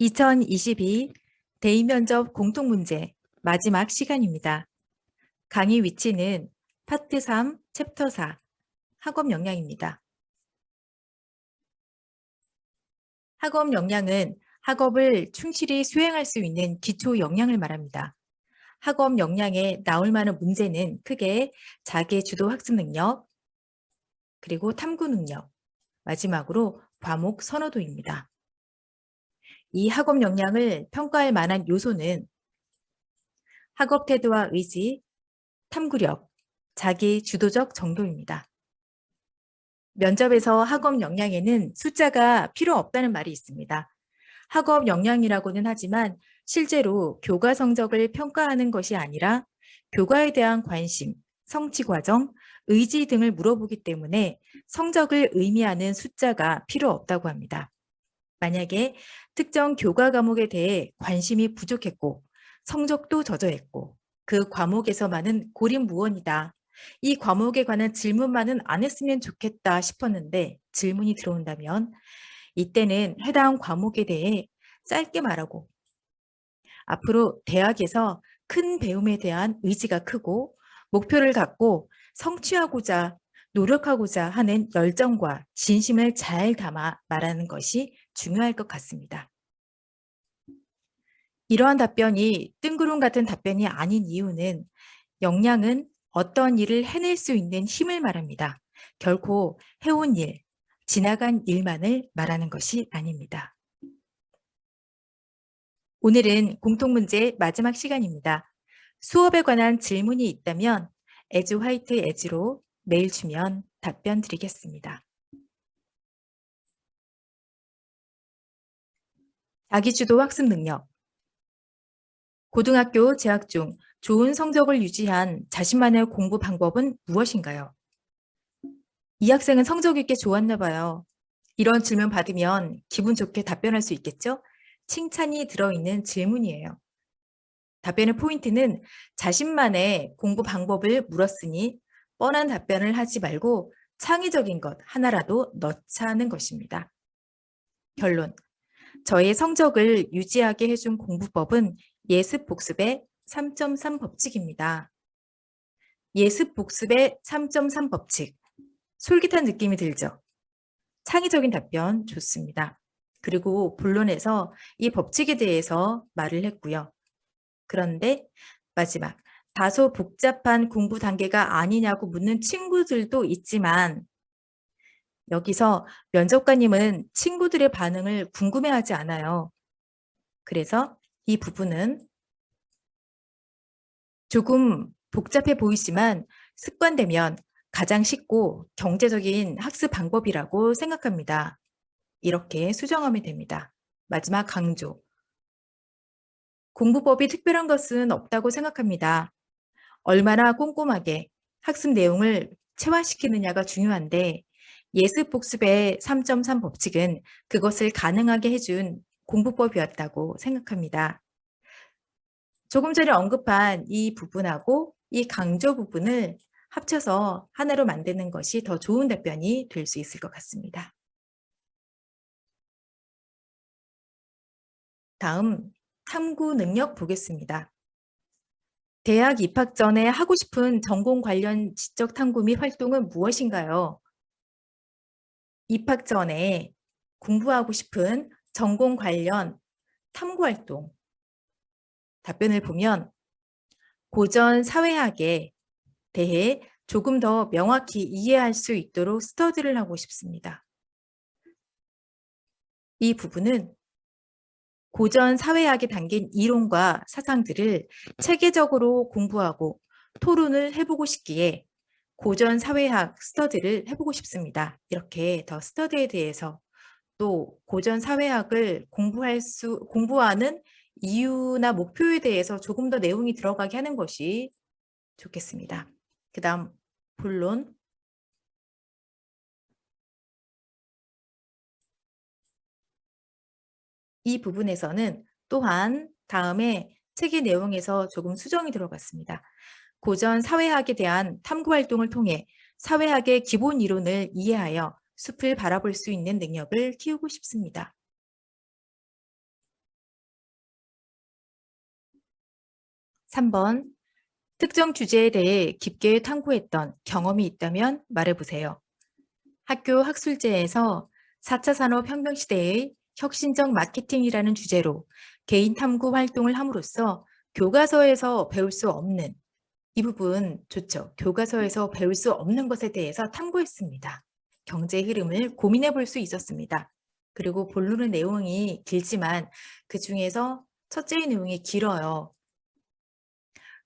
2022 대인면접 공통문제 마지막 시간입니다. 강의 위치는 파트 3, 챕터 4, 학업 역량입니다. 학업 역량은 학업을 충실히 수행할 수 있는 기초 역량을 말합니다. 학업 역량에 나올 만한 문제는 크게 자기 주도 학습 능력, 그리고 탐구 능력, 마지막으로 과목 선호도입니다. 이 학업 역량을 평가할 만한 요소는 학업 태도와 의지, 탐구력, 자기 주도적 정도입니다. 면접에서 학업 역량에는 숫자가 필요 없다는 말이 있습니다. 학업 역량이라고는 하지만 실제로 교과 성적을 평가하는 것이 아니라 교과에 대한 관심, 성취 과정, 의지 등을 물어보기 때문에 성적을 의미하는 숫자가 필요 없다고 합니다. 만약에 특정 교과 과목에 대해 관심이 부족했고 성적도 저조했고 그 과목에서만은 고립무원이다. 이 과목에 관한 질문만은 안 했으면 좋겠다 싶었는데 질문이 들어온다면 이때는 해당 과목에 대해 짧게 말하고 앞으로 대학에서 큰 배움에 대한 의지가 크고 목표를 갖고 성취하고자 노력하고자 하는 열정과 진심을 잘 담아 말하는 것이 중요할 것 같습니다. 이러한 답변이 뜬구름 같은 답변이 아닌 이유는 역량은 어떤 일을 해낼 수 있는 힘을 말합니다. 결코 해온 일, 지나간 일만을 말하는 것이 아닙니다. 오늘은 공통문제 마지막 시간입니다. 수업에 관한 질문이 있다면 as 화이트 as로 메일 주면 답변 드리겠습니다. 자기주도 학습 능력. 고등학교 재학 중 좋은 성적을 유지한 자신만의 공부 방법은 무엇인가요? 이 학생은 성적이 꽤 좋았나 봐요. 이런 질문 받으면 기분 좋게 답변할 수 있겠죠? 칭찬이 들어있는 질문이에요. 답변의 포인트는 자신만의 공부 방법을 물었으니 뻔한 답변을 하지 말고 창의적인 것 하나라도 넣자는 것입니다. 결론. 저의 성적을 유지하게 해준 공부법은 예습 복습의 3.3 법칙입니다. 예습 복습의 3.3 법칙. 솔깃한 느낌이 들죠? 창의적인 답변 좋습니다. 그리고 본론에서 이 법칙에 대해서 말을 했고요. 그런데 마지막, 다소 복잡한 공부 단계가 아니냐고 묻는 친구들도 있지만 여기서 면접관님은 친구들의 반응을 궁금해하지 않아요. 그래서 이 부분은 조금 복잡해 보이지만 습관되면 가장 쉽고 경제적인 학습 방법이라고 생각합니다. 이렇게 수정하면 됩니다. 마지막 강조. 공부법이 특별한 것은 없다고 생각합니다. 얼마나 꼼꼼하게 학습 내용을 체화시키느냐가 중요한데 예습 복습의 3.3 법칙은 그것을 가능하게 해준 공부법이었다고 생각합니다. 조금 전에 언급한 이 부분하고 이 강조 부분을 합쳐서 하나로 만드는 것이 더 좋은 답변이 될 수 있을 것 같습니다. 다음, 탐구 능력 보겠습니다. 대학 입학 전에 하고 싶은 전공 관련 지적 탐구 및 활동은 무엇인가요? 입학 전에 공부하고 싶은 전공 관련 탐구 활동. 답변을 보면 고전 사회학에 대해 조금 더 명확히 이해할 수 있도록 스터디를 하고 싶습니다. 이 부분은 고전 사회학에 담긴 이론과 사상들을 체계적으로 공부하고 토론을 해보고 싶기에 고전 사회학 스터디를 해보고 싶습니다. 이렇게 더 스터디에 대해서 또 고전 사회학을 공부하는 이유나 목표에 대해서 조금 더 내용이 들어가게 하는 것이 좋겠습니다. 그 다음 본론. 이 부분에서는 또한 다음에 책의 내용에서 조금 수정이 들어갔습니다. 고전 사회학에 대한 탐구 활동을 통해 사회학의 기본 이론을 이해하여 숲을 바라볼 수 있는 능력을 키우고 싶습니다. 3번. 특정 주제에 대해 깊게 탐구했던 경험이 있다면 말해보세요. 학교 학술제에서 4차 산업혁명 시대의 혁신적 마케팅이라는 주제로 개인 탐구 활동을 함으로써 교과서에서 배울 수 없는 이 부분 좋죠. 교과서에서 배울 수 없는 것에 대해서 탐구했습니다. 경제 흐름을 고민해 볼 수 있었습니다. 그리고 본론의 내용이 길지만 그 중에서 첫째의 내용이 길어요.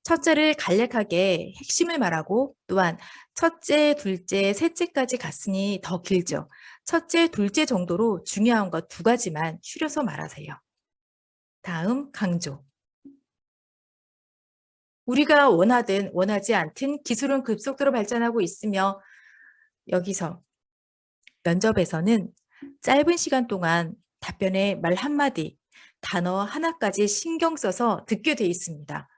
첫째를 간략하게 핵심을 말하고 또한 첫째, 둘째, 셋째까지 갔으니 더 길죠. 첫째, 둘째 정도로 중요한 것 두 가지만 추려서 말하세요. 다음 강조. 우리가 원하든 원하지 않든 기술은 급속도로 발전하고 있으며 여기서 면접에서는 짧은 시간 동안 답변에 말 한마디, 단어 하나까지 신경 써서 듣게 돼 있습니다.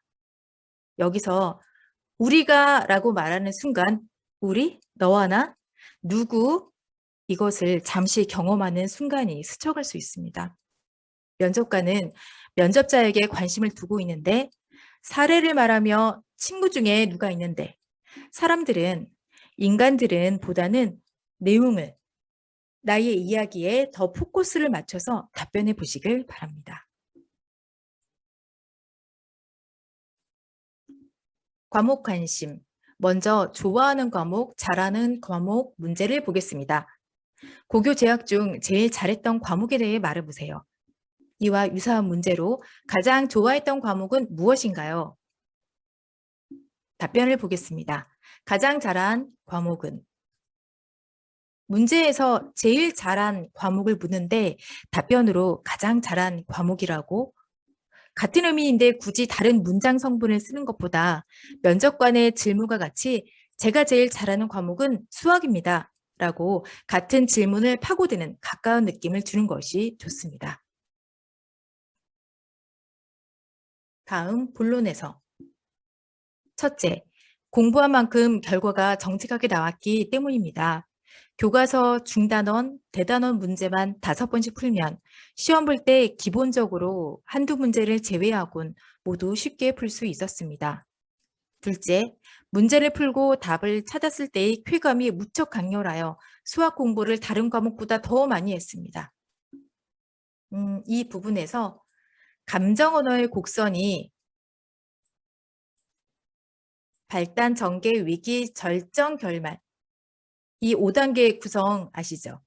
여기서 우리가 라고 말하는 순간 우리, 너와 나, 누구 이것을 잠시 경험하는 순간이 스쳐갈 수 있습니다. 면접관은 면접자에게 관심을 두고 있는데 사례를 말하며 친구 중에 누가 있는데 인간들은 보다는 내용을 나의 이야기에 더 포커스를 맞춰서 답변해 보시길 바랍니다. 과목 관심. 먼저 좋아하는 과목, 잘하는 과목 문제를 보겠습니다. 고교 재학 중 제일 잘했던 과목에 대해 말해보세요. 이와 유사한 문제로 가장 좋아했던 과목은 무엇인가요? 답변을 보겠습니다. 가장 잘한 과목은 문제에서 제일 잘한 과목을 묻는데 답변으로 가장 잘한 과목이라고 같은 의미인데 굳이 다른 문장 성분을 쓰는 것보다 면접관의 질문과 같이 제가 제일 잘하는 과목은 수학입니다. 라고 같은 질문을 파고드는 가까운 느낌을 주는 것이 좋습니다. 다음 본론에서 첫째, 공부한 만큼 결과가 정직하게 나왔기 때문입니다. 교과서 중단원, 대단원 문제만 5번씩 풀면 시험 볼 때 기본적으로 한두 문제를 제외하곤 모두 쉽게 풀 수 있었습니다. 둘째, 문제를 풀고 답을 찾았을 때의 쾌감이 무척 강렬하여 수학 공부를 다른 과목보다 더 많이 했습니다. 이 부분에서 감정 언어의 곡선이 발단, 전개, 위기, 절정, 결말 이 5단계 구성 아시죠?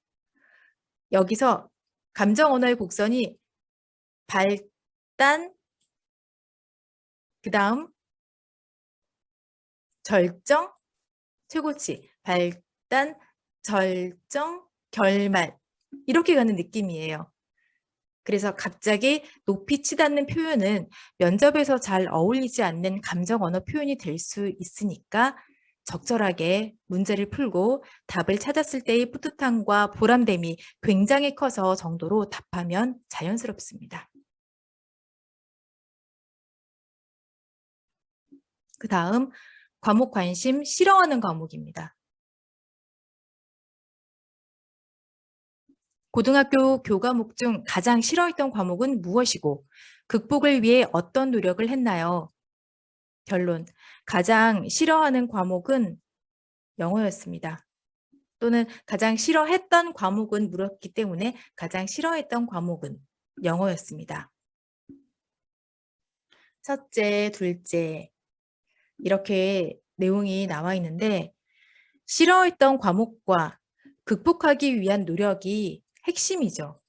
여기서 감정 언어의 곡선이 발단, 그 다음 절정, 최고치, 발단, 절정, 결말 이렇게 가는 느낌이에요. 그래서 갑자기 높이 치닫는 표현은 면접에서 잘 어울리지 않는 감정 언어 표현이 될 수 있으니까 적절하게 문제를 풀고 답을 찾았을 때의 뿌듯함과 보람됨이 굉장히 커서 정도로 답하면 자연스럽습니다. 그 다음 과목 관심 싫어하는 과목입니다. 고등학교 교과목 중 가장 싫어했던 과목은 무엇이고 극복을 위해 어떤 노력을 했나요? 결론, 가장 싫어하는 과목은 영어였습니다. 또는 가장 싫어했던 과목은 물었기 때문에 가장 싫어했던 과목은 영어였습니다. 첫째, 둘째 이렇게 내용이 나와 있는데 싫어했던 과목과 극복하기 위한 노력이 핵심이죠.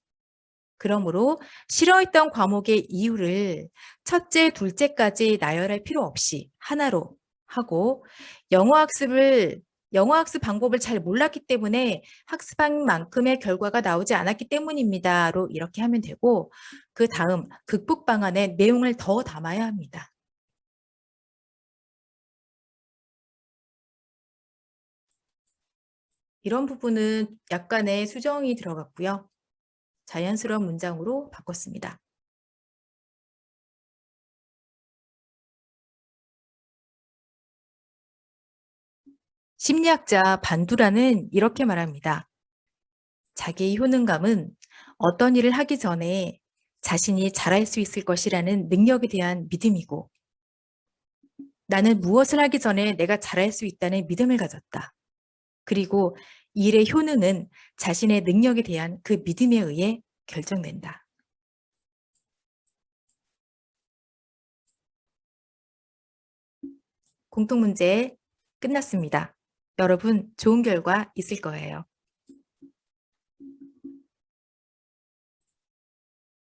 그러므로 싫어했던 과목의 이유를 첫째, 둘째까지 나열할 필요 없이 하나로 하고 영어 학습 방법을 잘 몰랐기 때문에 학습한 만큼의 결과가 나오지 않았기 때문입니다로 이렇게 하면 되고 그 다음 극복 방안에 내용을 더 담아야 합니다. 이런 부분은 약간의 수정이 들어갔고요. 자연스러운 문장으로 바꿨습니다. 심리학자 반두라는 이렇게 말합니다. 자기의 효능감은 어떤 일을 하기 전에 자신이 잘할 수 있을 것이라는 능력에 대한 믿음이고 나는 무엇을 하기 전에 내가 잘할 수 있다는 믿음을 가졌다. 그리고 이 일의 효능은 자신의 능력에 대한 그 믿음에 의해 결정된다. 공통문제 끝났습니다. 여러분, 좋은 결과 있을 거예요.